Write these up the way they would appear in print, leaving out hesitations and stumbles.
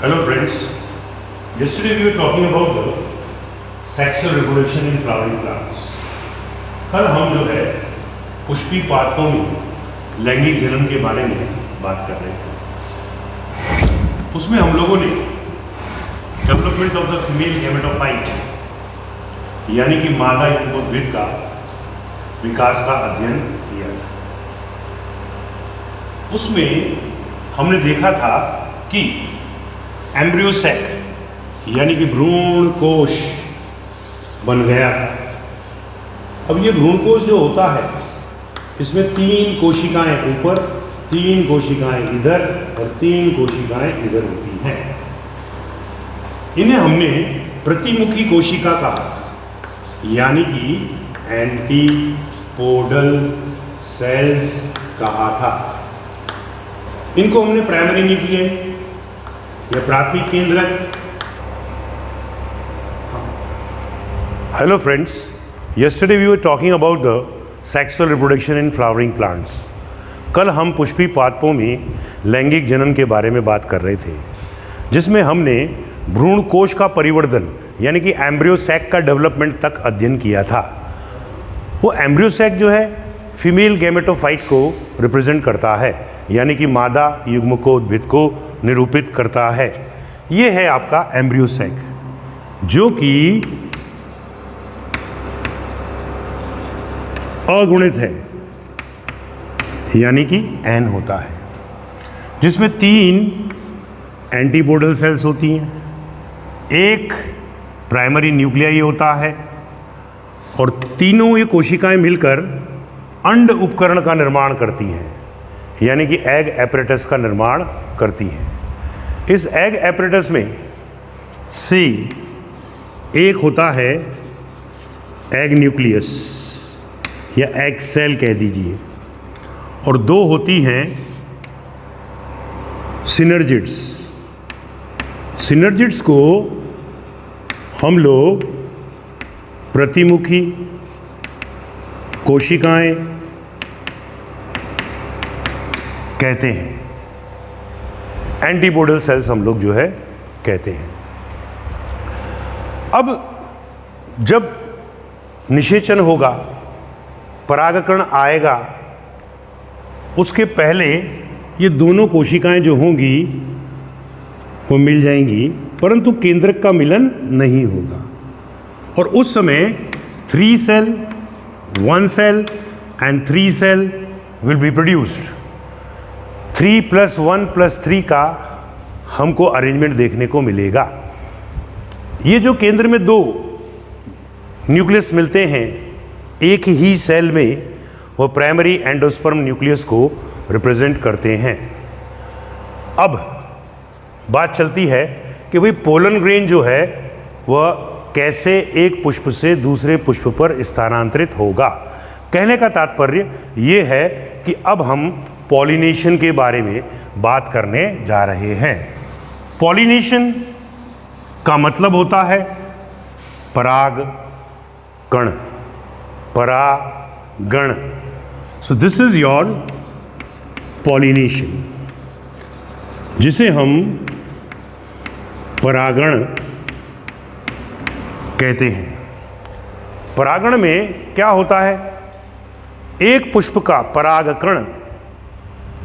Hello friends, yesterday we were talking about the sexual reproduction in flowering plants. कल हम जो है पुष्पी पादपों में लैंगिक जनन के बारे में बात कर रहे थे। उसमें हम लोगों ने development of the female gametophyte यानी कि मादा युग्मोद्भिद का विकास का अध्ययन किया था। उसमें हमने देखा था कि एम्ब्रियो सैक यानी कि भ्रूण कोश बन गया था। अब ये भ्रूण कोश जो होता है इसमें 3 कोशिकाएं ऊपर, 3 कोशिकाएं इधर और 3 कोशिकाएं इधर होती हैं। इन्हें हमने प्रतिमुखी कोशिका कहा यानी कि एंटीपोडल सेल्स कहा था। इनको हमने प्राइमरी न्यूक्लियस या प्राथमिक केंद्रक। Hello friends, yesterday we were talking about the sexual reproduction in flowering plants. कल हम पुष्पी पादपों में लैंगिक जनन के बारे में बात कर रहे थे, जिसमें हमने भ्रूण कोश का परिवर्धन यानी कि एम्ब्रियो सैक का डेवलपमेंट तक अध्ययन किया था। वो एम्ब्रियो सैक जो है फीमेल गैमेटोफाइट को रिप्रेजेंट करता है यानी कि मादा युग्मकोद्भिद को निरूपित करता है। ये है आपका एम्ब्रियो सैक जो कि अगुणित है यानी कि एन होता है, जिसमें 3 एंटीपोडल सेल्स होती हैं, 1 प्राइमरी न्यूक्लियाई होता है और तीनों ये कोशिकाएं मिलकर अंड उपकरण का निर्माण करती हैं यानी कि एग एपरेटस का निर्माण करती हैं। इस एग एपरेटस में से एक होता है एग न्यूक्लियस या एग सेल कह दीजिए, और 2 होती हैं सिनर्जिड्स। सिनर्जिड्स को हम लोग प्रतिमुखी कोशिकाएं कहते हैं, एंटीपोडल सेल्स हम लोग जो है कहते हैं। अब जब निषेचन होगा, परागकण आएगा, उसके पहले ये दोनों कोशिकाएं जो होंगी वो मिल जाएंगी, परंतु केंद्रक का मिलन नहीं होगा और उस समय 3 cell, 1 cell and 3 cell will be produced. 3 + 1 + 3 का हमको अरेंजमेंट देखने को मिलेगा। ये जो केंद्र में 2 न्यूक्लियस मिलते हैं एक ही सेल में, वो प्राइमरी एंडोस्पर्म न्यूक्लियस को रिप्रेजेंट करते हैं। अब बात चलती है कि भाई पोलन ग्रेन जो है वह कैसे एक पुष्प से दूसरे पुष्प पर स्थानांतरित होगा। कहने का तात्पर्य ये है कि अब हम पॉलिनेशन के बारे में बात करने जा रहे हैं। पॉलिनेशन का मतलब होता है परागकण, परागण। सो दिस इज योर पॉलिनेशन, जिसे हम परागण कहते हैं। परागण में क्या होता है, एक पुष्प का परागकण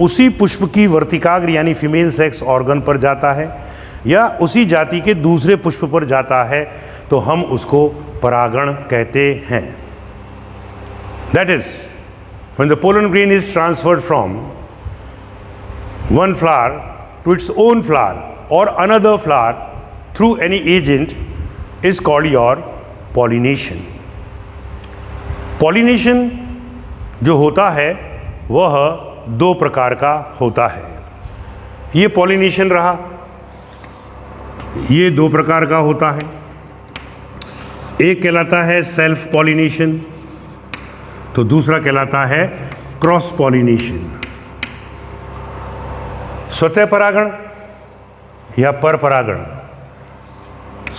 उसी पुष्प की वर्तिकाग्र यानी फीमेल सेक्स ऑर्गन पर जाता है या उसी जाति के दूसरे पुष्प पर जाता है तो हम उसको परागण कहते हैं। That is when the pollen grain is transferred from one flower to its own flower और another flower through any agent is called your pollination. Pollination जो होता है वह 2 प्रकार का होता है। ये पॉलिनेशन रहा, ये 2 प्रकार का होता है। एक कहलाता है सेल्फ पॉलिनेशन, तो दूसरा कहलाता है क्रॉस पॉलिनेशन। स्वतः परागण या पर परागण।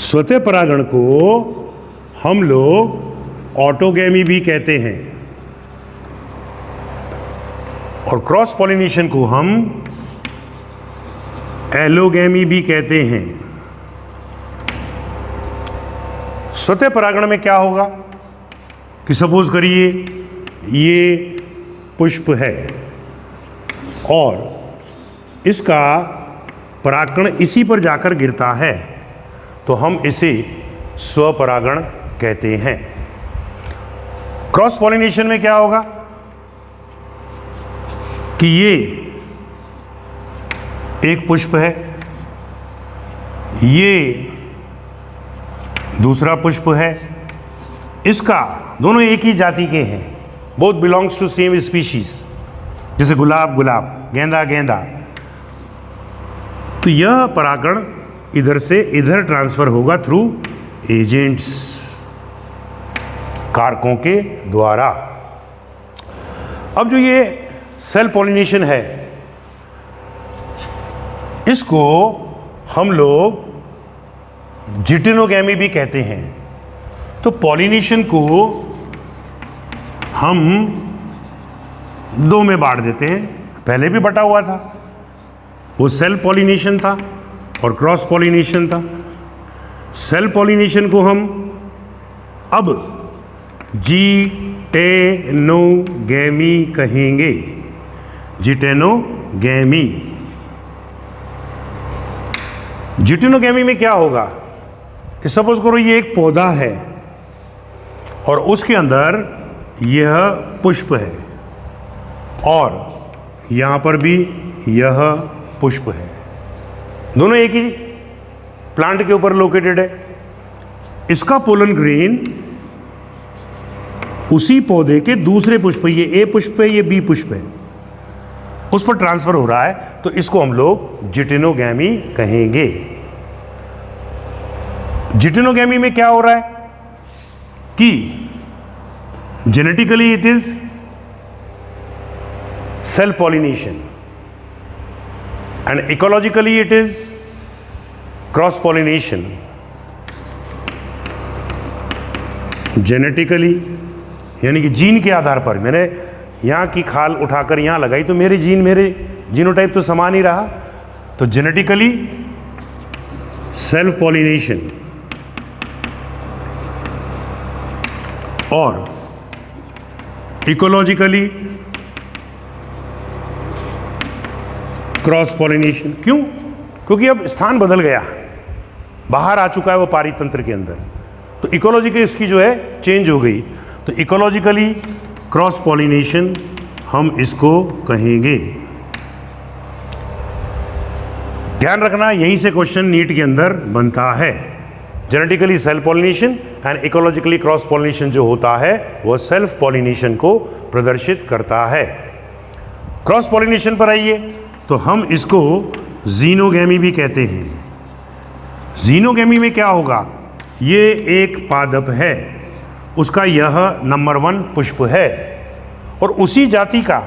स्वतः परागण को हम लोग ऑटोगैमी भी कहते हैं और क्रॉस पॉलिनेशन को हम एलोगैमी भी कहते हैं। स्वतः परागण में क्या होगा कि सपोज करिए ये पुष्प है और इसका परागकण इसी पर जाकर गिरता है, तो हम इसे स्वपरागण कहते हैं। क्रॉस पॉलिनेशन में क्या होगा कि ये एक पुष्प है, ये दूसरा पुष्प है, इसका दोनों एक ही जाति के हैं, both belongs to same species, जैसे गुलाब गुलाब, गेंदा गेंदा। तो यह परागण इधर से इधर ट्रांसफर होगा थ्रू एजेंट्स, कारकों के द्वारा। अब जो ये सेल पॉलिनेशन है, इसको हम लोग जिटेनोगैमी भी कहते हैं। तो पॉलिनेशन को हम दो में बांट देते हैं, पहले भी बटा हुआ था, वो सेल पॉलिनेशन था और क्रॉस पॉलिनेशन था। सेल पॉलिनेशन को हम अब जिटेनोगैमी कहेंगे, जिटेनोगैमी। जिटेनोगैमी में क्या होगा कि सपोज करो ये एक पौधा है और उसके अंदर यह पुष्प है और यहाँ पर भी यह पुष्प है, दोनों एक ही प्लांट के ऊपर लोकेटेड है। इसका पोलन ग्रेन उसी पौधे के दूसरे पुष्प, ये ए पुष्प है, ये बी पुष्प है, उस पर ट्रांसफर हो रहा है, तो इसको हम लोग जिटेनोगैमी कहेंगे। जिटेनोगैमी में क्या हो रहा है कि genetically it is self pollination and ecologically it is cross pollination. Genetically यानी कि जीन के आधार पर, मैंने यहाँ की खाल उठाकर यहाँ लगाई तो मेरे जीनोटाइप तो समान ही रहा। तो जेनेटिकली सेल्फ पॉलिनेशन और इकोलॉजिकली क्रॉस पॉलिनेशन। क्यों? क्योंकि अब स्थान बदल गया, बाहर आ चुका है वो पारितंत्र के अंदर, तो इकोलॉजिकली इसकी जो है चेंज हो गई। तो इकोलॉजिकली क्रॉस पॉलिनेशन हम इसको कहेंगे। ध्यान रखना, यहीं से क्वेश्चन नीट के अंदर बनता है। Genetically self pollination and ecologically cross pollination जो होता है वह सेल्फ पॉलिनेशन को प्रदर्शित करता है। क्रॉस पॉलिनेशन पर आइए, तो हम इसको जीनोगैमी भी कहते हैं। जीनोगैमी में क्या होगा, ये एक पादप है, उसका यह नंबर 1 पुष्प है और उसी जाति का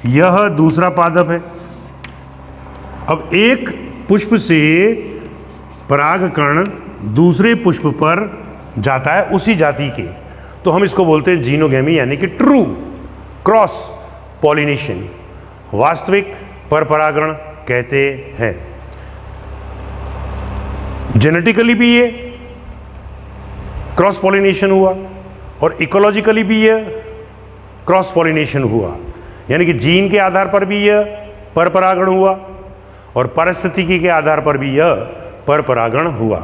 यह दूसरा पादप है। अब एक पुष्प से परागकण दूसरे पुष्प पर जाता है उसी जाति के, तो हम इसको बोलते हैं जीनोगैमी, यानी कि ट्रू क्रॉस पॉलिनेशन, वास्तविक परपरागण कहते हैं। जेनेटिकली भी ये क्रॉस पॉलिनेशन हुआ और इकोलॉजिकली भी यह क्रॉस पॉलिनेशन हुआ, यानी कि जीन के आधार पर भी यह परपरागण हुआ और पारिस्थितिकी के आधार पर भी यह परपरागण हुआ।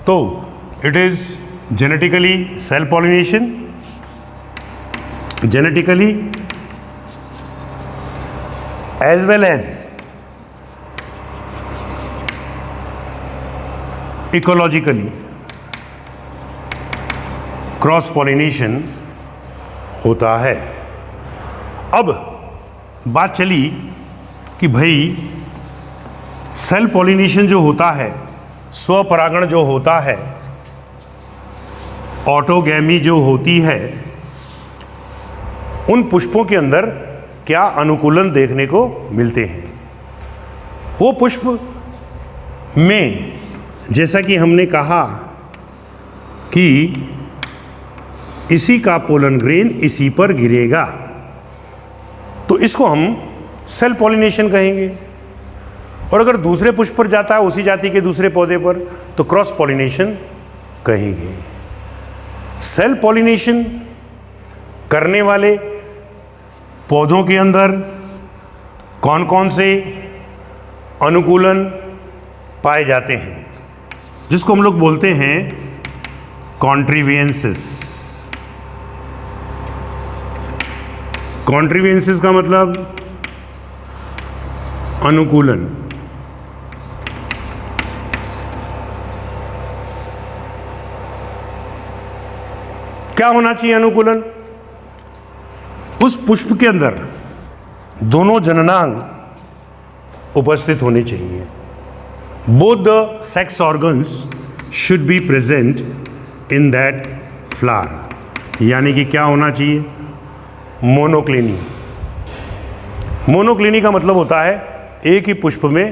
तो it is genetically self pollination, genetically as well as ecologically cross pollination होता है। अब बात चली कि भाई सेल पॉलिनेशन जो होता है, स्वपरागण जो होता है, ऑटोगैमी जो होती है, उन पुष्पों के अंदर क्या अनुकूलन देखने को मिलते हैं। वो पुष्प में जैसा कि हमने कहा कि इसी का पोलन ग्रेन इसी पर गिरेगा, तो इसको हम सेल पॉलिनेशन कहेंगे। और अगर दूसरे पुष्प पर जाता है उसी जाति के दूसरे पौधे पर तो क्रॉस पॉलिनेशन कहेंगे। सेल्फ पॉलिनेशन करने वाले पौधों के अंदर कौन कौन से अनुकूलन पाए जाते हैं, जिसको हम लोग बोलते हैं कॉन्ट्रीवियंसेस। कॉन्ट्रीवियंसेस का मतलब अनुकूलन। क्या होना चाहिए अनुकूलन? उस पुष्प के अंदर दोनों जननांग उपस्थित होने चाहिए। Both the sex organs should be present in that flower. यानी कि क्या होना चाहिए? मोनोक्लिनी। मोनोक्लिनी का मतलब होता है एक ही पुष्प में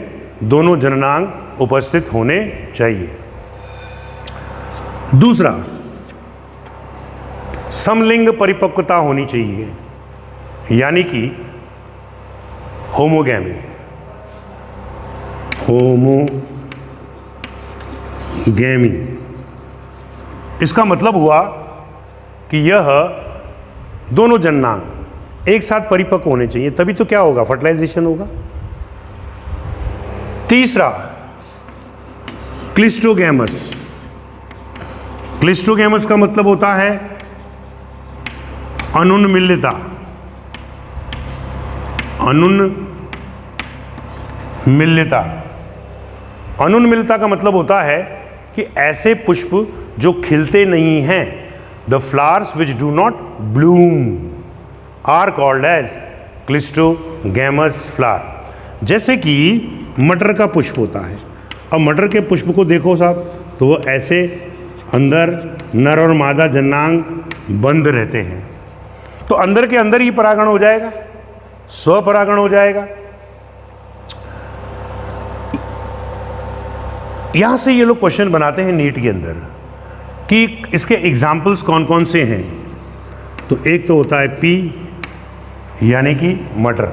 दोनों जननांग उपस्थित होने चाहिए। दूसरा, समलिंग परिपक्वता होनी चाहिए, यानी कि होमोगैमी। होमोगैमी इसका मतलब हुआ कि यह दोनों जननांग एक साथ परिपक्व होने चाहिए, तभी तो क्या होगा? फर्टिलाइजेशन होगा। तीसरा, क्लिस्टोगैमस। क्लिस्टोगैमस का मतलब होता है अनुन्मिलिता। अनुन्मिलिता। अनुन्मिलिता का मतलब होता है कि ऐसे पुष्प जो खिलते नहीं हैं, the flowers which do not bloom are called as cleistogamous flower. जैसे कि मटर का पुष्प होता है। अब मटर के पुष्प को देखो साहब, तो वो ऐसे अंदर नर और मादा जननांग बंद रहते हैं, तो अंदर के अंदर ही परागण हो जाएगा, स्वपरागण हो जाएगा। यहां से ये लोग क्वेश्चन बनाते हैं नीट के अंदर कि इसके एग्जाम्पल्स कौन कौन से हैं। तो एक तो होता है पी यानी कि मटर,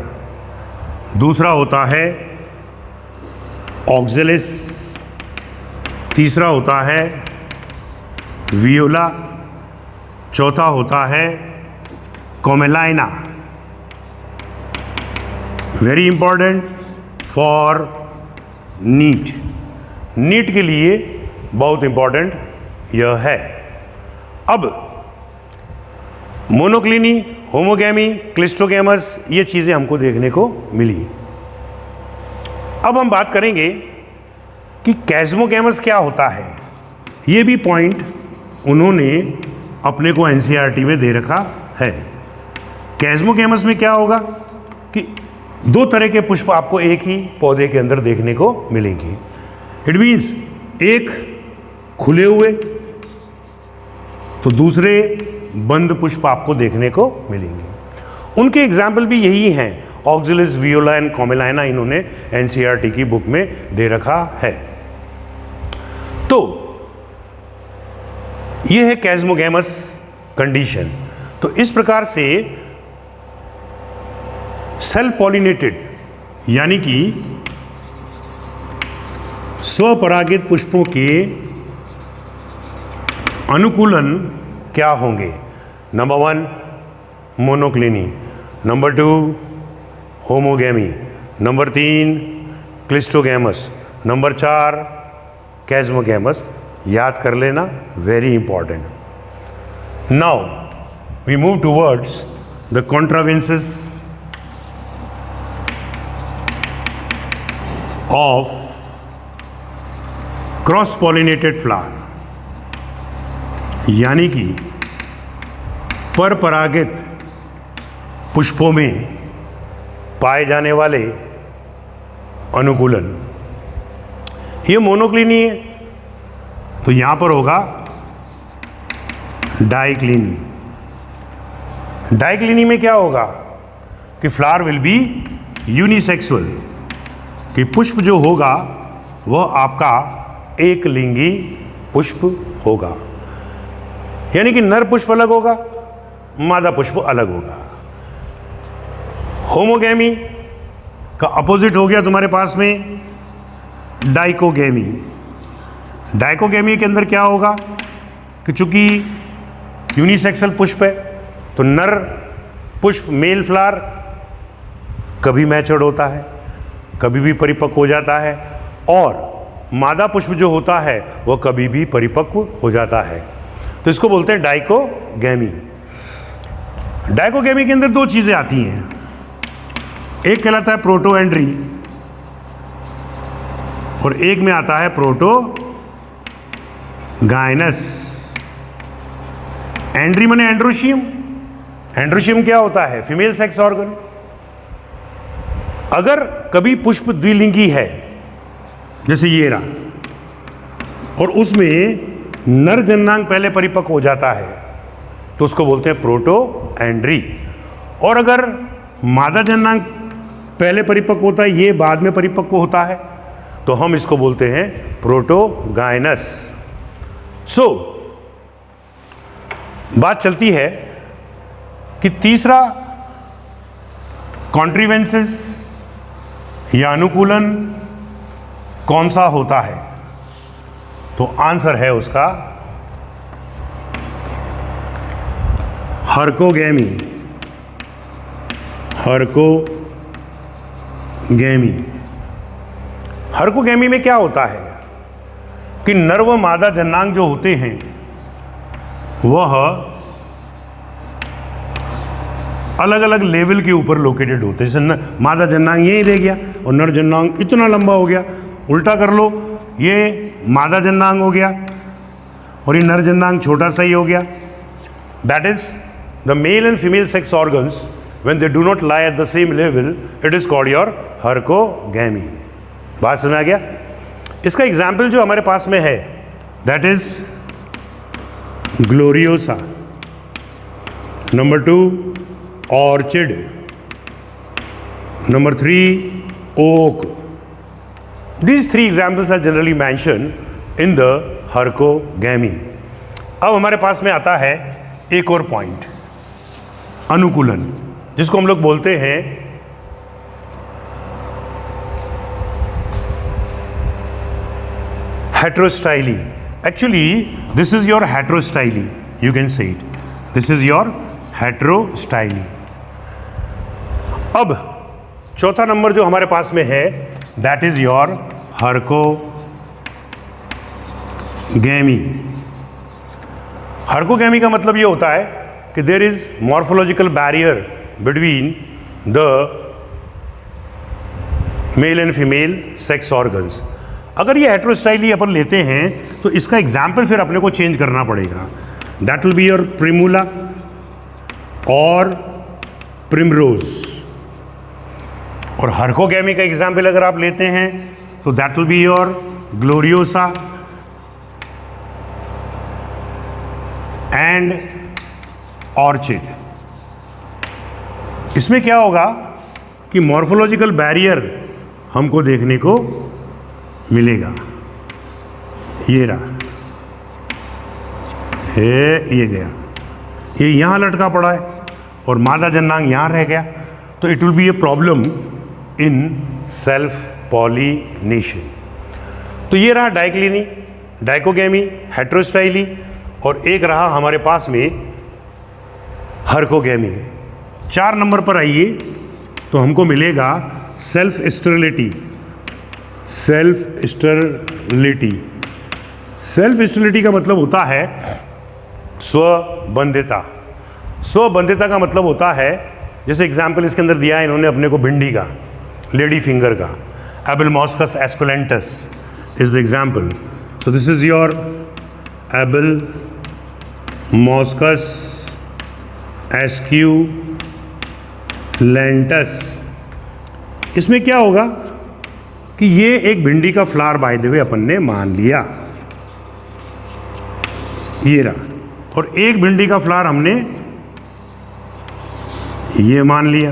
दूसरा होता है ऑक्जेलिस, तीसरा होता है वियोला, चौथा होता है Commelina. Very important for NEET. NEET के लिए बहुत इंपॉर्टेंट यह है। अब मोनोक्लिनी, होमोगैमी, क्लिस्टोगैमस, ये चीज़ें हमको देखने को मिली। अब हम बात करेंगे कि कैस्मोगैमस क्या होता है। ये भी पॉइंट उन्होंने अपने को एनसीईआरटी में दे रखा है। कैस्मोगैमस में क्या होगा कि दो तरह के पुष्प आपको एक ही पौधे के अंदर देखने को मिलेंगे। इट मीन्स एक खुले हुए तो दूसरे बंद पुष्प आपको देखने को मिलेंगे। उनके एग्जाम्पल भी यही हैं, ऑक्जेलिस, वियोला एंड कोमेलाइना इन्होंने एनसीईआरटी की बुक में दे रखा है। तो यह है कैस्मोगैमस कंडीशन। तो इस प्रकार से सेल्फ पॉलिनेटेड यानी कि स्वपरागित पुष्पों के अनुकूलन क्या होंगे? Number 1 monocliny, number 2 homogamy, number 3 cleistogamous, number 4 chasmogamous. याद कर लेना, very important. Now we move towards the contrivances of cross pollinated flower, यानी कि परपरागित पुष्पों में पाए जाने वाले अनुकूलन। ये मोनोक्लिनी है तो यहां पर होगा डाइक्लिनी। डाइक्लिनी में क्या होगा कि फ्लावर विल बी यूनिसेक्सुअल, कि पुष्प जो होगा वह आपका एक लिंगी पुष्प होगा, यानी कि नर पुष्प अलग होगा, मादा पुष्प अलग होगा। होमोगैमी का अपोजिट हो गया तुम्हारे पास में डाइकोगेमी। डाइकोगेमी के अंदर क्या होगा कि चूंकि यूनिसेक्सुअल पुष्प है तो नर पुष्प मेल फ्लावर कभी मैच्योर्ड होता है, कभी भी परिपक्व हो जाता है, और मादा पुष्प जो होता है वह कभी भी परिपक्व हो जाता है। तो इसको बोलते हैं डाइकोगेमी। डाइकोगेमी के अंदर दो चीज़ें आती हैं, एक कहलाता है प्रोटोएंड्री और एक में आता है प्रोटोगाइनस। एंड्री माने एंड्रोशियम। एंड्रोशियम क्या होता है? Female sex organ. अगर कभी पुष्प द्विलिंगी है जैसे ये रहा और उसमें नर जननांग पहले परिपक्व हो जाता है तो उसको बोलते हैं प्रोटोएंड्री, और अगर मादा जननांग पहले परिपक्व होता है, ये बाद में परिपक्व होता है, तो हम इसको बोलते हैं प्रोटोगाइनस। सो बात चलती है कि तीसरा कॉन्ट्रीवेंसेस या अनुकूलन कौन सा होता है? तो आंसर है उसका हर्कोगेमी। हर्कोगेमी। हर्कोगेमी में क्या होता है कि नर व मादा जननांग जो होते हैं वह अलग अलग लेवल के ऊपर लोकेटेड होते हैं। जैसे मादा जननांग यहीं रह गया और नर जननांग इतना लंबा हो गया, उल्टा कर लो, ये मादा जननांग हो गया और ये नर जननांग छोटा सा ही हो गया। That is the male and female sex organs when they do not lie at the same level, it is called your herkogamy. बात सुना गया? इसका एग्जाम्पल जो हमारे पास में है that is gloriosa, number 2 orchid, number 3 oak. These 3 examples are generally mentioned in the herkogamy. अब हमारे पास में आता है एक और पॉइंट, अनुकूलन, जिसको हम लोग बोलते हैं heterostyly. Actually this is your heterostyly, you can say it, this is your heterostyly. अब चौथा नंबर जो हमारे पास में है that is your herkogamy. Herkogamy का मतलब ये होता है कि there is morphological barrier between the male and female sex organs. अगर ये हेट्रोस्टाइली अपन लेते हैं तो इसका एग्जाम्पल फिर अपने को चेंज करना पड़ेगा। That will be your Primula और प्रिमरोज। और हर्कोगेमी का एग्जाम्पल अगर आप लेते हैं तो that will be your gloriosa and orchid. इसमें क्या होगा कि मॉर्फोलॉजिकल बैरियर हमको देखने को मिलेगा। ये रहा, ये गया, ये यहाँ लटका पड़ा है और मादा जननांग यहाँ रह गया, तो it will be a problem in self pollination. तो ये रहा डाइक्लिनी, डाइकोगेमी, हेट्रोस्टाइली, और एक रहा हमारे पास में हर्कोगेमी। 4 नंबर पर आइए तो हमको मिलेगा self sterility. Self sterility, self sterility का मतलब होता है स्वबंधिता। स्वबंधिता का मतलब होता है, जैसे एग्जाम्पल इसके अंदर दिया है इन्होंने अपने को भिंडी का, लेडी फिंगर का, Abelmoschus esculentus is the example. So this is your Abelmoschus esculentus. इसमें क्या होगा कि ये एक भिंडी का फ्लावर बाय द वे अपन ने मान लिया, ये रहा, और एक भिंडी का फ्लावर हमने ये मान लिया।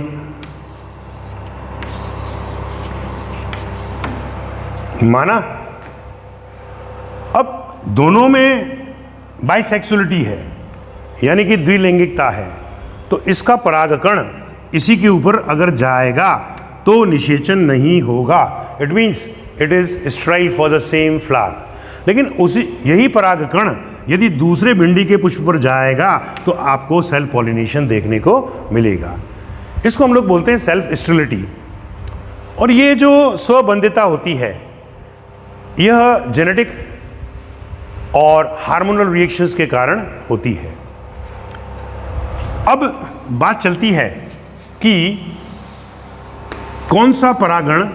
माना? अब दोनों में बाइसेक्सुअलिटी है, यानी कि द्विलैंगिकता है, तो इसका परागकण इसी के ऊपर अगर जाएगा तो निषेचन नहीं होगा। It means it is स्ट्राइल for the same flower. लेकिन उसी यही परागकण यदि दूसरे भिंडी के पुष्प पर जाएगा तो आपको सेल्फ पॉलिनेशन देखने को मिलेगा। इसको हम लोग बोलते हैं सेल्फ स्टेरिलिटी। और ये जो स्वबंधिता होती है यह जेनेटिक और हार्मोनल रिएक्शंस के कारण होती है। अब बात चलती है कि कौन सा परागण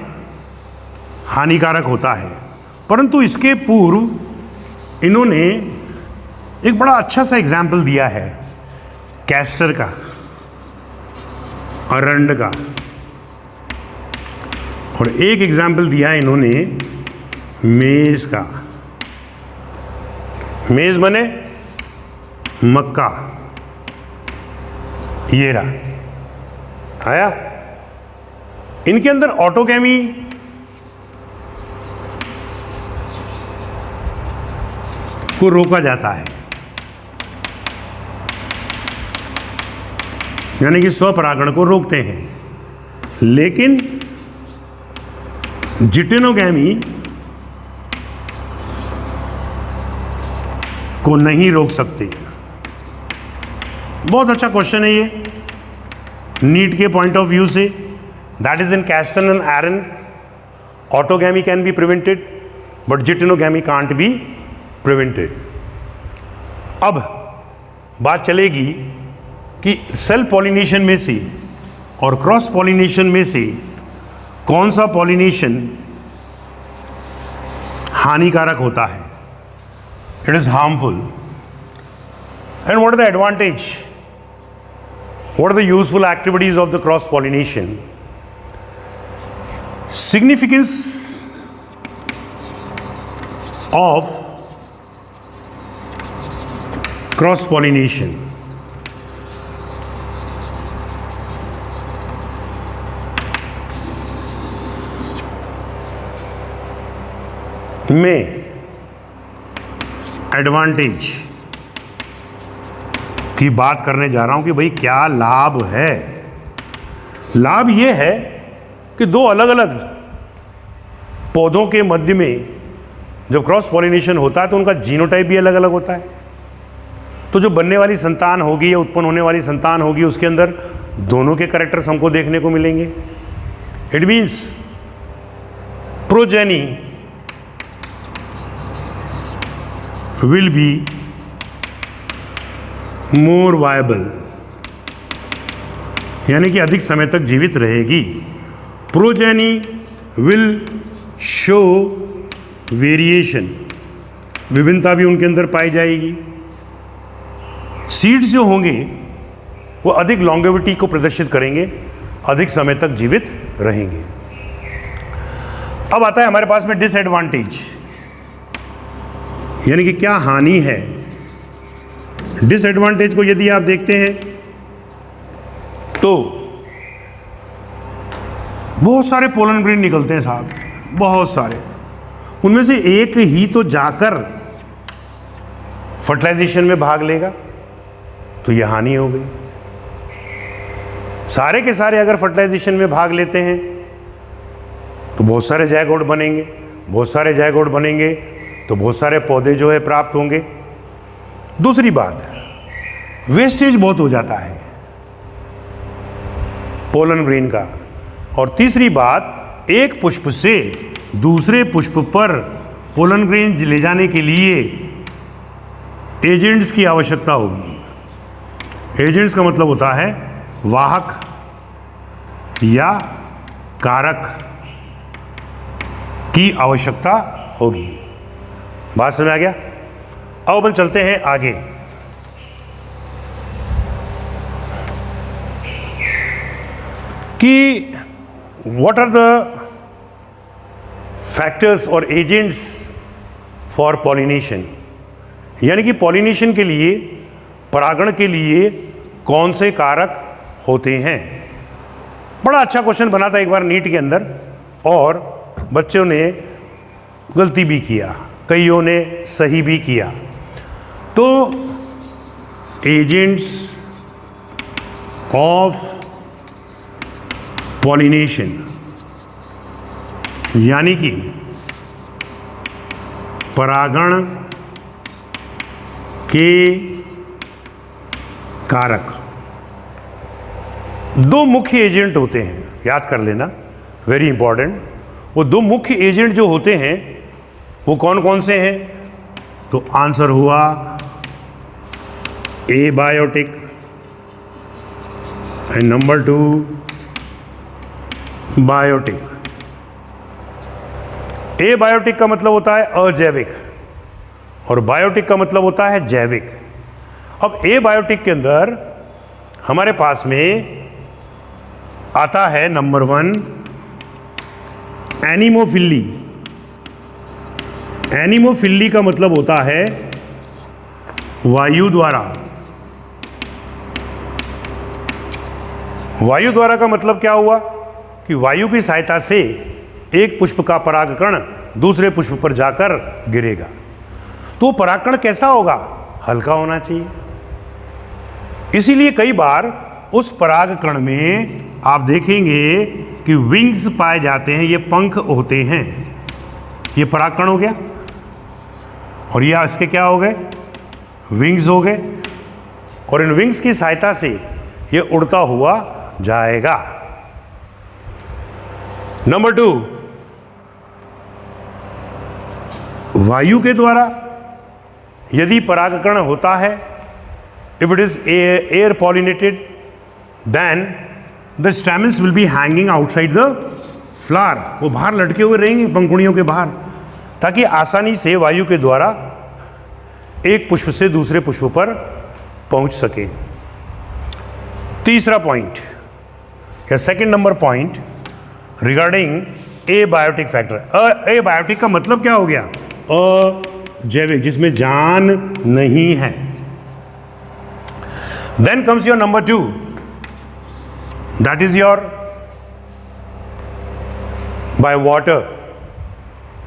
हानिकारक होता है, परंतु इसके पूर्व इन्होंने एक बड़ा अच्छा सा एग्जाम्पल दिया है कैस्टर का, अरंड का, और एक एग्जाम्पल दिया है इन्होंने मेज का। मेज बने मक्का, ये रहा आया। इनके अंदर ऑटोगैमी को रोका जाता है, यानी कि स्वपरागण को रोकते हैं, लेकिन जिटेनोगैमी को नहीं रोक सकते। बहुत अच्छा क्वेश्चन है ये नीट के पॉइंट ऑफ व्यू से। That is in castor and एरन autogamy can be prevented but geitonogamy can't be prevented. अब बात चलेगी कि सेल्फ पॉलिनेशन में से और क्रॉस पॉलिनेशन में से कौन सा पॉलिनेशन हानिकारक होता है, it is harmful, and what are the advantage, what are the useful activities of the cross pollination. Significance of cross pollination. में एडवांटेज की बात करने जा रहा हूं कि भाई क्या लाभ है। लाभ यह है कि दो अलग अलग पौधों के मध्य में जब क्रॉस पॉलिनेशन होता है तो उनका जीनोटाइप भी अलग अलग होता है। तो जो बनने वाली संतान होगी या उत्पन्न होने वाली संतान होगी उसके अंदर दोनों के कैरेक्टर्स हमको देखने को मिलेंगे। It means progeny will be more viable, यानी कि अधिक समय तक जीवित रहेगी। प्रोजेनी विल शो वेरिएशन, विभिन्नता भी उनके अंदर पाई जाएगी। सीड्स जो होंगे वो अधिक लॉन्गेविटी को प्रदर्शित करेंगे, अधिक समय तक जीवित रहेंगे। अब आता है हमारे पास में डिसएडवांटेज, यानी कि क्या हानि है। डिसएडवांटेज को यदि आप देखते हैं तो बहुत सारे पोलन ग्रेन निकलते हैं साहब, बहुत सारे। उनमें से एक ही तो जाकर फर्टिलाइजेशन में भाग लेगा तो यह हानि हो गई। सारे के सारे अगर फर्टिलाइजेशन में भाग लेते हैं तो बहुत सारे जायगोट बनेंगे, बहुत सारे जायगोट बनेंगे तो बहुत सारे पौधे जो है प्राप्त होंगे। दूसरी बात, वेस्टेज बहुत हो जाता है पोलन ग्रेन का। और तीसरी बात, एक पुष्प से दूसरे पुष्प पर पोलन ग्रेन ले जाने के लिए एजेंट्स की आवश्यकता होगी। एजेंट्स का मतलब होता है वाहक या कारक की आवश्यकता होगी। बात समझ आ गया? अब अपन चलते हैं आगे। कि व्हाट आर द फैक्टर्स और एजेंट्स फॉर पॉलिनेशन, यानी कि पॉलिनेशन के लिए, परागण के लिए कौन से कारक होते हैं। बड़ा अच्छा क्वेश्चन बना था एक बार नीट के अंदर, और बच्चों ने गलती भी किया, कईयों ने सही भी किया। तो एजेंट्स ऑफ पॉलिनेशन, यानी कि परागण के कारक। दो मुख्य एजेंट होते हैं, याद कर लेना, वेरी इंपॉर्टेंट। वो दो मुख्य एजेंट जो होते हैं वो कौन कौन से हैं? तो आंसर हुआ abiotic and number 2 biotic. Abiotic का मतलब होता है अजैविक और बायोटिक का मतलब होता है जैविक। अब एबायोटिक के अंदर हमारे पास में आता है नंबर 1 एनिमोफिली। एनिमोफिली का मतलब होता है वायु द्वारा। वायु द्वारा का मतलब क्या हुआ कि वायु की सहायता से एक पुष्प का परागकण दूसरे पुष्प पर जाकर गिरेगा। तो परागकण कैसा होगा? हल्का होना चाहिए। इसीलिए कई बार उस परागकण में आप देखेंगे कि विंग्स पाए जाते हैं, ये पंख होते हैं। ये परागकण हो गया और ये इसके क्या हो गए? विंग्स हो गए। और इन विंग्स की सहायता से ये उड़ता हुआ जाएगा। नंबर 2 वायु के द्वारा यदि परागकण होता है, if it is air pollinated, then the stamens will be hanging outside the flower. वो बाहर लटके हुए रहेंगे पंखुड़ियों के बाहर, ताकि आसानी से वायु के द्वारा एक पुष्प से दूसरे पुष्प पर पहुंच सके। तीसरा पॉइंट या second number point regarding abiotic factor. Abiotic का मतलब क्या हो गया? अजैविक, जिसमें जान नहीं है। Then comes your number 2, that is your by water.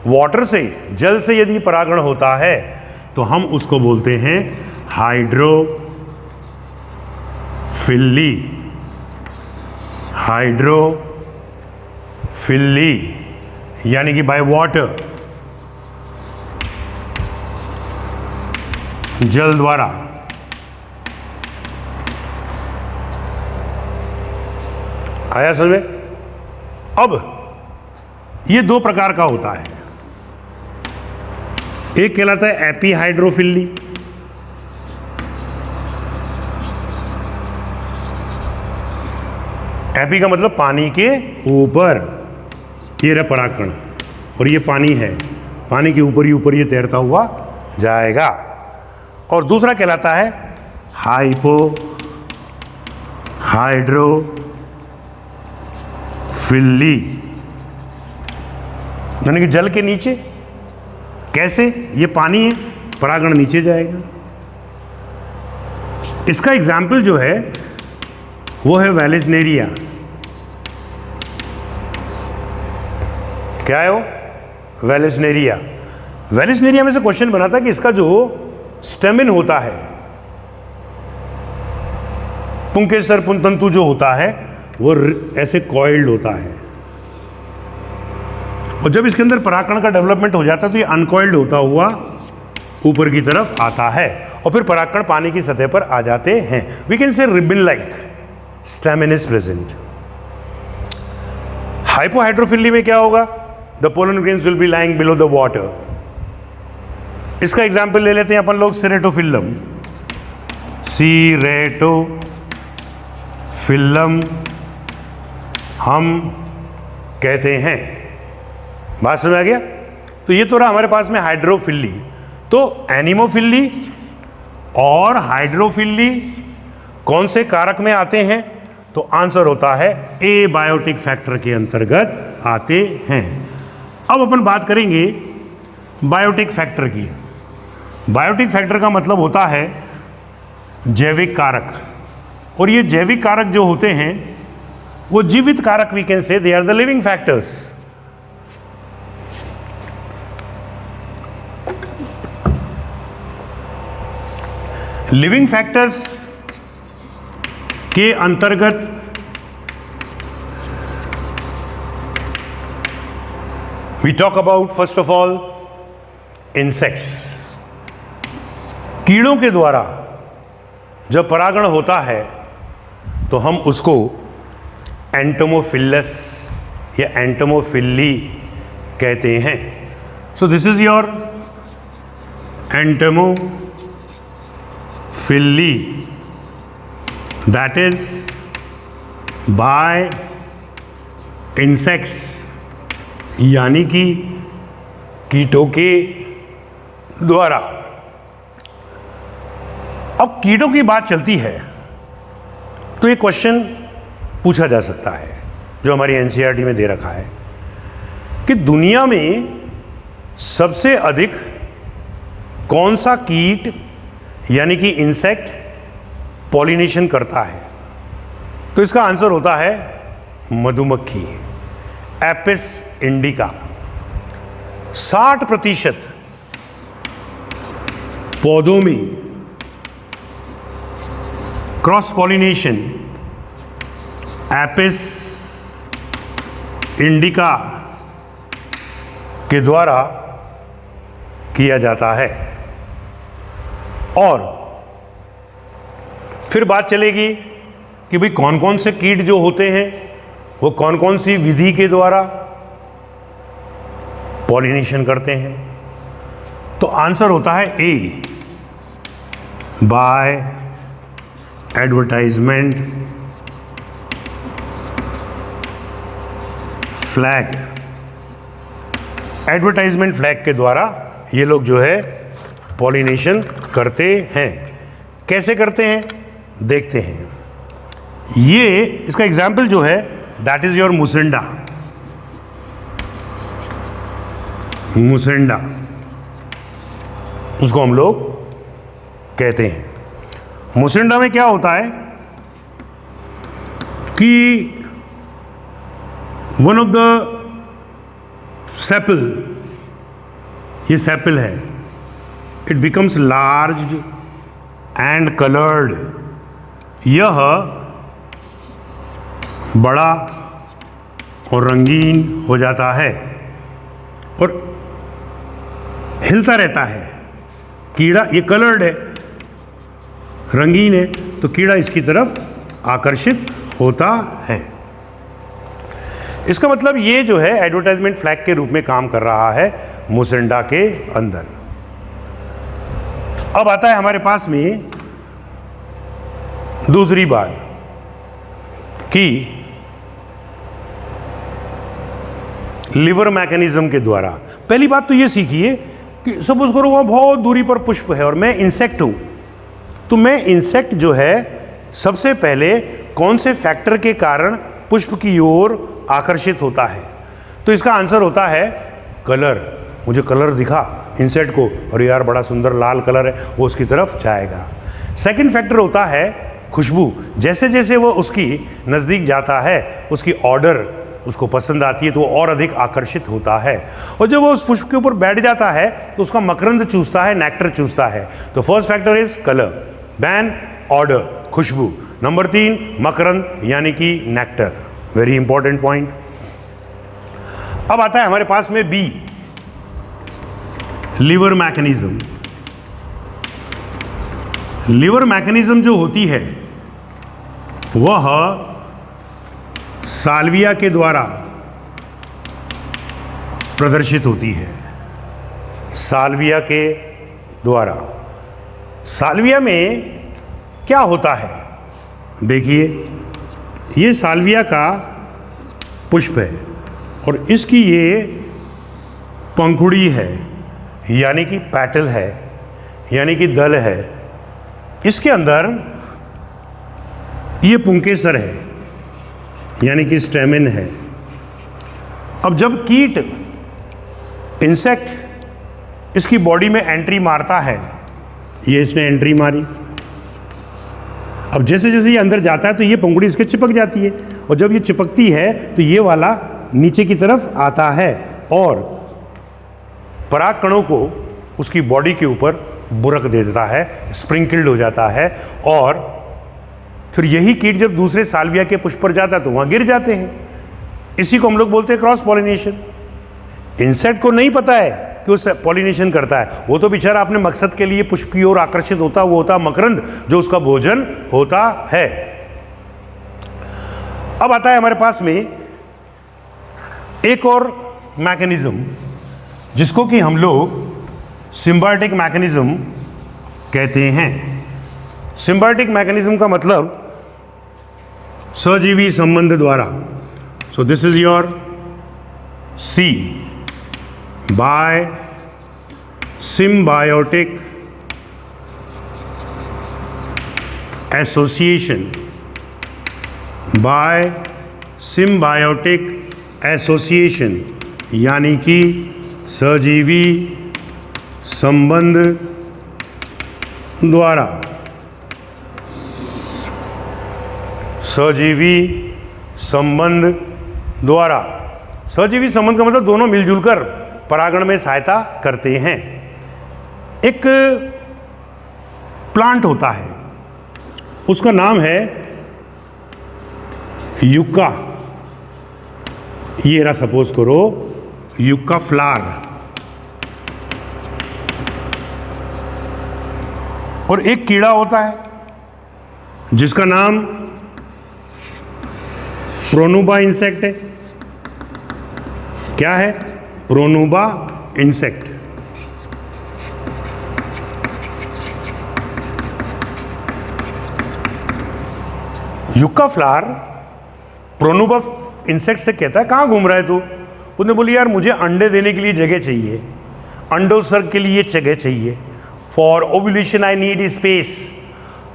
Water से, जल से यदि परागण होता है तो हम उसको बोलते हैं हाइड्रोफिली। हाइड्रोफिली यानी कि बाय वाटर, जल द्वारा। आया समझ में? अब ये दो प्रकार का होता है। एक कहलाता है एपीहाइड्रोफिली, एपी का मतलब पानी के ऊपर, ये रहा परागकण और ये पानी है, पानी के ऊपर ही ये तैरता हुआ जाएगा। और दूसरा कहलाता है हाइड्रोफिली, यानी कि जल के नीचे। कैसे? ये पानी है, परागण नीचे जाएगा। इसका एग्जाम्पल जो है वो है वेलेस्नेरिया। क्या है वो? वेलेस्नेरिया। वेलेस्नेरिया में से क्वेश्चन बना था कि इसका जो स्टेमिन होता है, पुंकेसर पुंतंतु जो होता है, वो ऐसे कॉइल्ड होता है। और जब इसके अंदर परागकण का डेवलपमेंट हो जाता है तो ये अनकॉइल्ड होता हुआ ऊपर की तरफ आता है और फिर परागकण पानी की सतह पर आ जाते हैं। We can say ribbon like stamen is present. Hypohydrophily में क्या होगा? The pollen grains will be lying below the water. इसका एग्जाम्पल ले लेते हैं अपन लोग, सिरेटोफिल्लम। सिरेटोफिल्लम हम कहते हैं। बात समझ आ गया? तो ये तो रहा हमारे पास में हाइड्रोफिली। तो एनिमोफिली और हाइड्रोफिली कौन से कारक में आते हैं? तो आंसर होता है एबायोटिक फैक्टर के अंतर्गत आते हैं। अब अपन बात करेंगे बायोटिक फैक्टर की। बायोटिक फैक्टर का मतलब होता है जैविक कारक। और ये जैविक कारक जो होते हैं वो जीवित कारक, we can say they are the living factors. Living factors के अंतर्गत we talk about first of all insects, कीड़ों के द्वारा जब परागण होता है तो हम उसको एंटोमोफिलस या एंटोमोफिली कहते हैं। सो this is your entomophily, that is by insects, यानी कि कीटों के द्वारा। अब कीटों की बात चलती है तो ये क्वेश्चन पूछा जा सकता है जो हमारी एनसीईआरटी में दे रखा है कि दुनिया में सबसे अधिक कौन सा कीट यानी कि इंसेक्ट पॉलिनेशन करता है। तो इसका आंसर होता है मधुमक्खी, एपिस इंडिका। 60% पौधों में क्रॉस पॉलिनेशन एपिस इंडिका के द्वारा किया जाता है। और फिर बात चलेगी कि भाई कौन कौन से कीट जो होते हैं वो कौन कौन सी विधि के द्वारा पॉलिनेशन करते हैं। तो आंसर होता है A, by advertisement flag. Advertisement flag के द्वारा ये लोग जो है पॉलिनेशन करते हैं। कैसे करते हैं देखते हैं। ये इसका एग्जाम्पल जो है दैट इज योर मुसिंडा। मुसिंडा उसको हम लोग कहते हैं। मुसिंडा में क्या होता है कि वन ऑफ द सेपल, ये सेपल है, it becomes large and coloured. यह बड़ा और रंगीन हो जाता है और हिलता रहता है। कीड़ा ये कलर्ड है, रंगीन है, तो कीड़ा इसकी तरफ आकर्षित होता है। इसका मतलब ये जो है एडवर्टाइजमेंट फ्लैग के रूप में काम कर रहा है मुसिंडा के अंदर। अब आता है हमारे पास में दूसरी बात कि लिवर मैकेनिज्म के द्वारा। पहली बात तो ये सीखिए कि सपोज करो वहां बहुत दूरी पर पुष्प है और मैं इंसेक्ट हूं, तो मैं इंसेक्ट जो है सबसे पहले कौन से फैक्टर के कारण पुष्प की ओर आकर्षित होता है। तो इसका आंसर होता है कलर। मुझे कलर दिखा इंसेक्ट को और यार बड़ा सुंदर लाल कलर है, वो उसकी तरफ जाएगा। सेकंड फैक्टर होता है खुशबू। जैसे जैसे वो उसकी नज़दीक जाता है उसकी ऑर्डर उसको पसंद आती है तो वो और अधिक आकर्षित होता है। और जब वो उस पुष्प के ऊपर बैठ जाता है तो उसका मकरंद चूसता है, नेक्टर चूसता है। तो first factor is colour, then odour खुशबू, नंबर 3 मकरंद यानी कि नेक्टर। Very important point. अब आता है हमारे पास में B, lever mechanism. Lever mechanism जो होती है वह साल्विया के द्वारा प्रदर्शित होती है। साल्विया के द्वारा। साल्विया में क्या होता है देखिए, ये साल्विया का पुष्प है और इसकी ये पंखुड़ी है यानी कि पैटल है यानी कि दल है। इसके अंदर ये पुंकेसर है यानी कि स्टेमिन है। अब जब कीट इंसेक्ट इसकी बॉडी में एंट्री मारता है, ये इसने एंट्री मारी, अब जैसे जैसे ये अंदर जाता है तो ये पंखुड़ी इसके चिपक जाती है और जब ये चिपकती है तो ये वाला नीचे की तरफ आता है और पराग कणों को उसकी बॉडी के ऊपर बुरक दे देता है, स्प्रिंकल्ड हो जाता है। और फिर यही कीट जब दूसरे साल्विया के पुष्प पर जाता है तो वहाँ गिर जाते हैं। इसी को हम लोग बोलते हैं क्रॉस पॉलिनेशन। इंसेक्ट को नहीं पता है कि वो पॉलिनेशन करता है। वो तो बेचारा अपने मकसद के लिए पुष्प की ओर आकर्षित होता, वो होता मकरंद जो उसका भोजन होता है। अब आता है हमारे पास में एक और मैकेनिज्म जिसको कि हम लोग सिम्बायोटिक मैकेनिज्म कहते हैं। सिम्बायोटिक मैकेनिज्म का मतलब सजीवी संबंध द्वारा। So this is your C, by symbiotic association, by symbiotic association यानी कि सजीवी संबंध द्वारा। सजीवी संबंध द्वारा, सजीवी संबंध का मतलब दोनों मिलजुल कर परागण में सहायता करते हैं। एक प्लांट होता है, उसका नाम है युक्का। ये रहा सपोज करो युक्का फ्लावर। और एक कीड़ा होता है जिसका नाम प्रोनुबा इंसेक्ट है। क्या है? Pronuba insect. Yucca flower Pronuba insect से कहता है कहाँ घूम रहा है तू? उसने बोली यार मुझे अंडे देने के लिए जगह चाहिए, अंडोत्सर्ग के लिए जगह चाहिए, for ovulation I need space.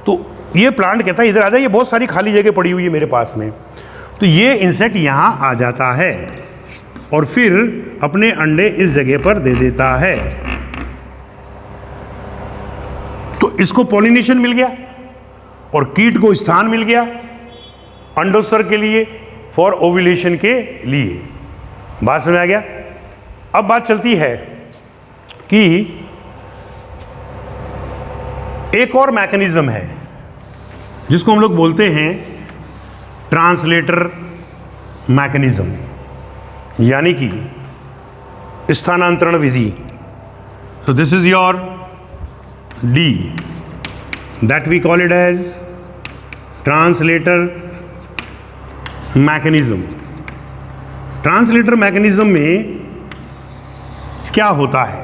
तो ये प्लांट कहता है इधर आ जा, ये बहुत सारी खाली जगह पड़ी हुई है मेरे पास में। तो ये इंसेक्ट यहाँ आ जाता है और फिर अपने अंडे इस जगह पर दे देता है। तो इसको पॉलिनेशन मिल गया और कीट को स्थान मिल गया अंडोत्सर्ग के लिए, फॉर ओव्यूलेशन के लिए। बात समझ आ गया? अब बात चलती है कि एक और मैकेनिज्म है जिसको हम लोग बोलते हैं ट्रांसलेटर मैकेनिज्म, यानी कि स्थानांतरण विधि। So this is your D, that we call it as translator mechanism. Translator mechanism में क्या होता है?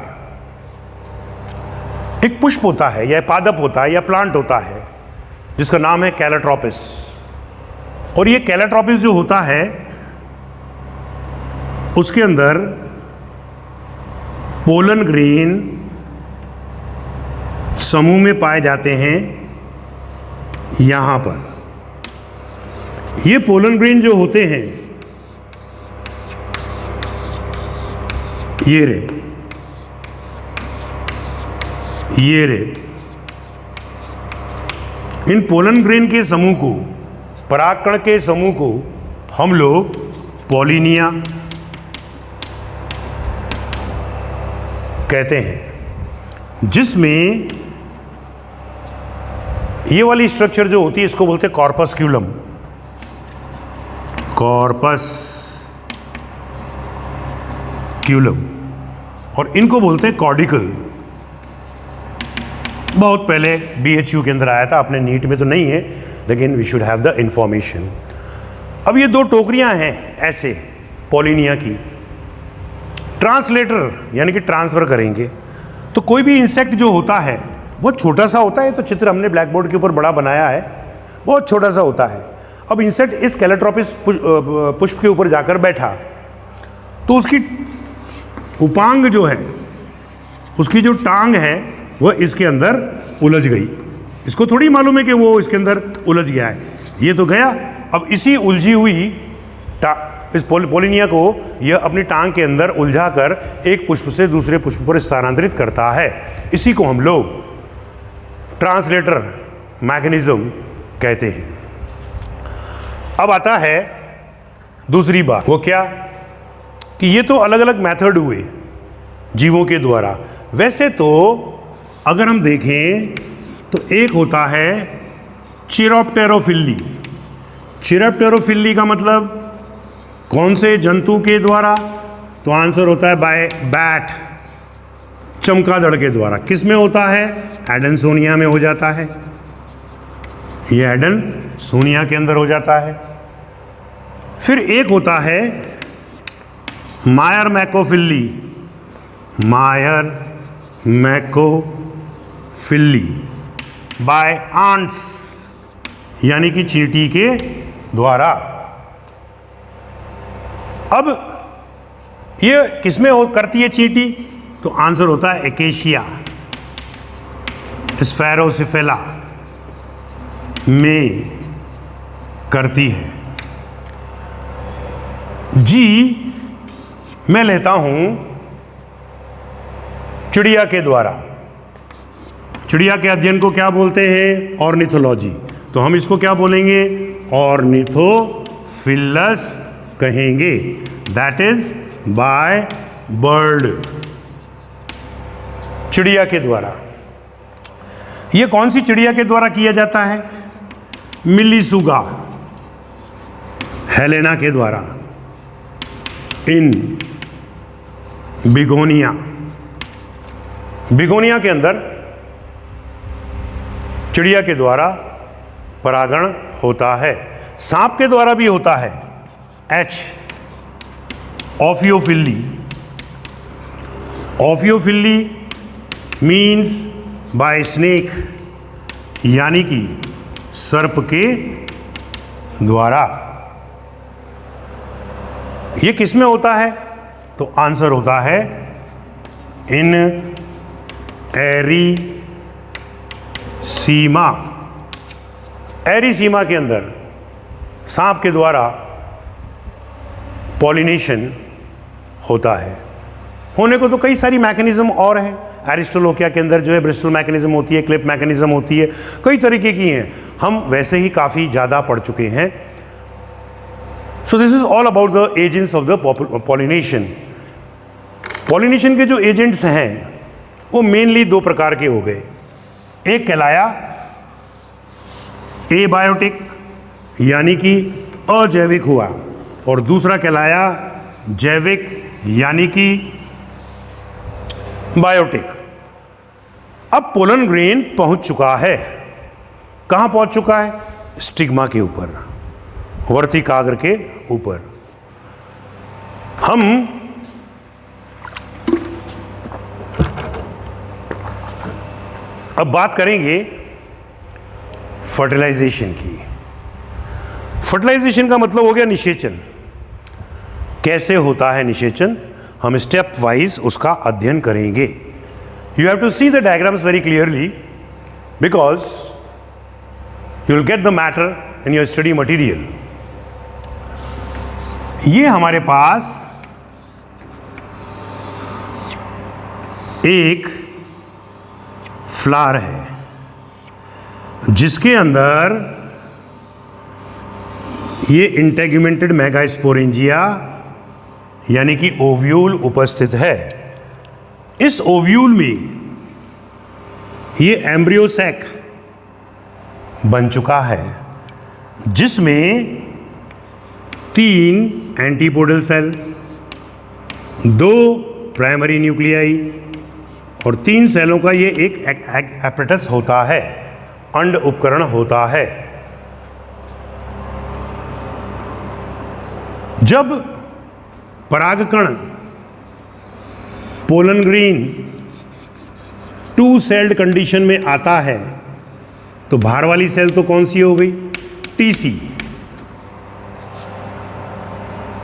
एक पुष्प होता है या पादप होता है या प्लांट होता है जिसका नाम है कैलोट्रोपिस। और ये कैलोट्रोपिस जो होता है उसके अंदर पोलन ग्रेन समूह में पाए जाते हैं। यहां पर ये पोलन ग्रेन जो होते हैं ये रे इन पोलन ग्रेन के समूह को, परागकण के समूह को हम लोग पॉलिनिया कहते हैं, जिसमें ये वाली स्ट्रक्चर जो होती है इसको बोलते हैं कॉर्पस्क्यूलम। कॉर्पस्क्यूलम। और इनको बोलते हैं कॉर्डिकल। बहुत पहले BHU के अंदर आया था, अपने नीट में तो नहीं है, लेकिन we should have the information. अब ये दो टोकरियां हैं ऐसे पॉलिनिया की। ट्रांसलेटर यानी कि ट्रांसफर करेंगे। तो कोई भी इंसेक्ट जो होता है बहुत छोटा सा होता है, तो चित्र हमने ब्लैक बोर्ड के ऊपर बड़ा बनाया है, बहुत छोटा सा होता है। अब इंसेक्ट इस कैलोट्रोपिस पुष्प के ऊपर जाकर बैठा तो उसकी उपांग जो है, उसकी जो टांग है वह इसके अंदर उलझ गई। इसको थोड़ी मालूम है कि वो इसके अंदर उलझ गया है, ये तो गया। अब इसी उलझी हुई इस पॉलिनिया को यह अपनी टांग के अंदर उलझाकर एक पुष्प से दूसरे पुष्प पर स्थानांतरित करता है। इसी को हम लोग ट्रांसलेटर मैकेनिज्म कहते हैं। अब आता है दूसरी बात, वो क्या कि ये तो अलग अलग मेथड हुए जीवों के द्वारा। वैसे तो अगर हम देखें तो एक होता है चिरोप्टेरोफिली। चिरोप्टेरोफिली का मतलब कौन से जंतु के द्वारा? तो आंसर होता है बाय बैट। चमगादड़ के द्वारा। किस में होता है? एडेनसोनिया में हो जाता है, ये एडेनसोनिया के अंदर हो जाता है। फिर एक होता है मायर मैकोफिल्ली, मायर मैकोफिल्ली बाय आंट्स, यानी कि चींटी के द्वारा। अब ये किसमें करती है चींटी? तो आंसर होता है एकेशिया, स्फेरोसिफेला में करती है। जी मैं लेता हूं चिड़िया के द्वारा। चिड़िया के अध्ययन को क्या बोलते हैं? ऑर्निथोलॉजी। तो हम इसको क्या बोलेंगे? ऑर्निथोफिलस कहेंगे। दैट इज बाय बर्ड, चिड़िया के द्वारा। ये कौन सी चिड़िया के द्वारा किया जाता है? मिलीसुगा, हेलेना के द्वारा, इन बिगोनिया। बिगोनिया के अंदर चिड़िया के द्वारा परागण होता है। सांप के द्वारा भी होता है, H, ophiophily. Ophiophily means by snake, यानी कि सर्प के द्वारा। ये किस में होता है? तो आंसर होता है इन एरीसीमा। एरीसीमा के अंदर सांप के द्वारा पॉलिनेशन होता है। होने को तो कई सारी मैकेनिज्म और हैं। एरिस्टोलोकिया के अंदर जो है ब्रिस्टल मैकेनिज्म होती है, क्लिप मैकेनिज्म होती है, कई तरीके की हैं। हम वैसे ही काफ़ी ज़्यादा पढ़ चुके हैं। सो this is all about the agents of the pollination. Pollination के जो एजेंट्स हैं वो मेनली दो प्रकार के हो गए। एक कहलाया एबायोटिक, यानी कि अजैविक हुआ, और दूसरा कहलाया जैविक, यानी कि बायोटिक। अब पोलन ग्रेन पहुंच चुका है, कहां पहुंच चुका है? स्टिग्मा के ऊपर, वर्तिकाग्र के ऊपर। हम अब बात करेंगे फर्टिलाइजेशन की। फर्टिलाइजेशन का मतलब हो गया निषेचन। कैसे होता है निषेचन, हम स्टेप वाइज उसका अध्ययन करेंगे। You have to see the diagrams very clearly because you will get the matter in your study material. ये हमारे पास एक फ्लावर है जिसके अंदर ये इंटेगुमेंटेड मेगास्पोरेंजिया यानी कि ओव्यूल उपस्थित है। इस ओव्यूल में ये एम्ब्रियो सैक बन चुका है जिसमें 3 एंटीपोडल सेल, 2 प्राइमरी न्यूक्लियाई और 3 सेलों का ये एक एपरेटस होता है, अंड उपकरण होता है। जब परागकण पोलन ग्रीन 2 सेल्ड कंडीशन में आता है तो बाहर वाली सेल तो कौन सी हो गई? टीसी।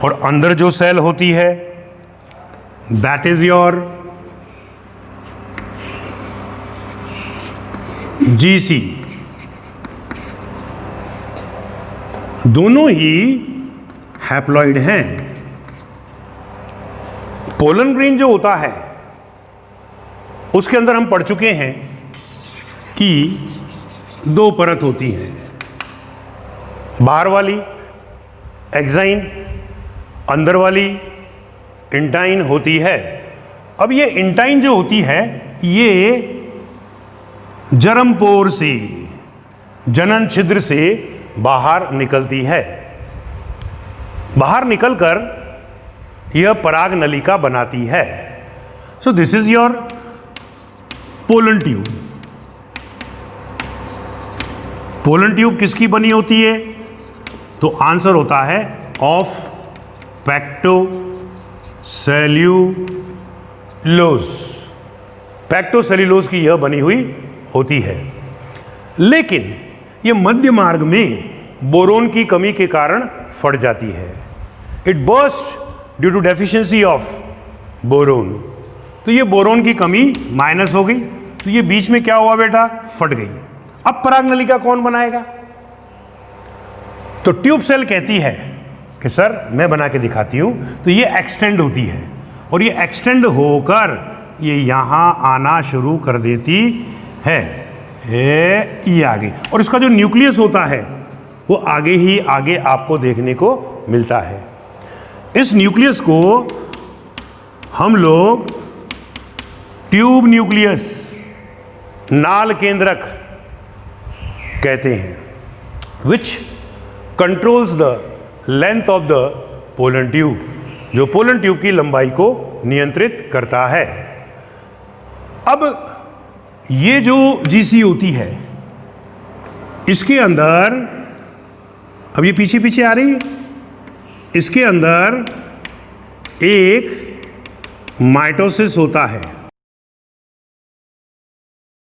और अंदर जो सेल होती है दैट इज योर जीसी। दोनों ही हैप्लॉइड हैं। पोलन ग्रेन जो होता है उसके अंदर हम पढ़ चुके हैं कि 2 परत होती हैं, बाहर वाली एक्साइन, अंदर वाली इंटाइन होती है। अब ये इंटाइन जो होती है ये जरमपोर से, जनन छिद्र से बाहर निकलती है। बाहर निकलकर यह पराग नलिका बनाती है। सो this is your pollen tube. Pollen tube किसकी बनी होती है? तो आंसर होता है ऑफ पैक्टोसेल्यूलोज। पैक्टोसेल्यूलोज की यह बनी हुई होती है। लेकिन यह मध्य मार्ग में बोरोन की कमी के कारण फट जाती है। It burst due to deficiency of boron. तो ये बोरोन की कमी माइनस हो गई, तो ये बीच में क्या हुआ बेटा? फट गई। अब परागनलिका कौन बनाएगा? तो ट्यूब सेल कहती है कि सर मैं बना के दिखाती हूं। तो ये एक्सटेंड होती है और ये एक्सटेंड होकर ये यहां आना शुरू कर देती है। ये आगे, और इसका जो न्यूक्लियस होता है वो आगे ही आगे आपको देखने को मिलता है। इस न्यूक्लियस को हम लोग ट्यूब न्यूक्लियस, नाल केंद्रक कहते हैं, विच controls the length of the pollen tube, जो पोलन ट्यूब की लंबाई को नियंत्रित करता है। अब ये जो जीसी होती है इसके अंदर, अब ये पीछे पीछे आ रही है, इसके अंदर एक माइटोसिस होता है।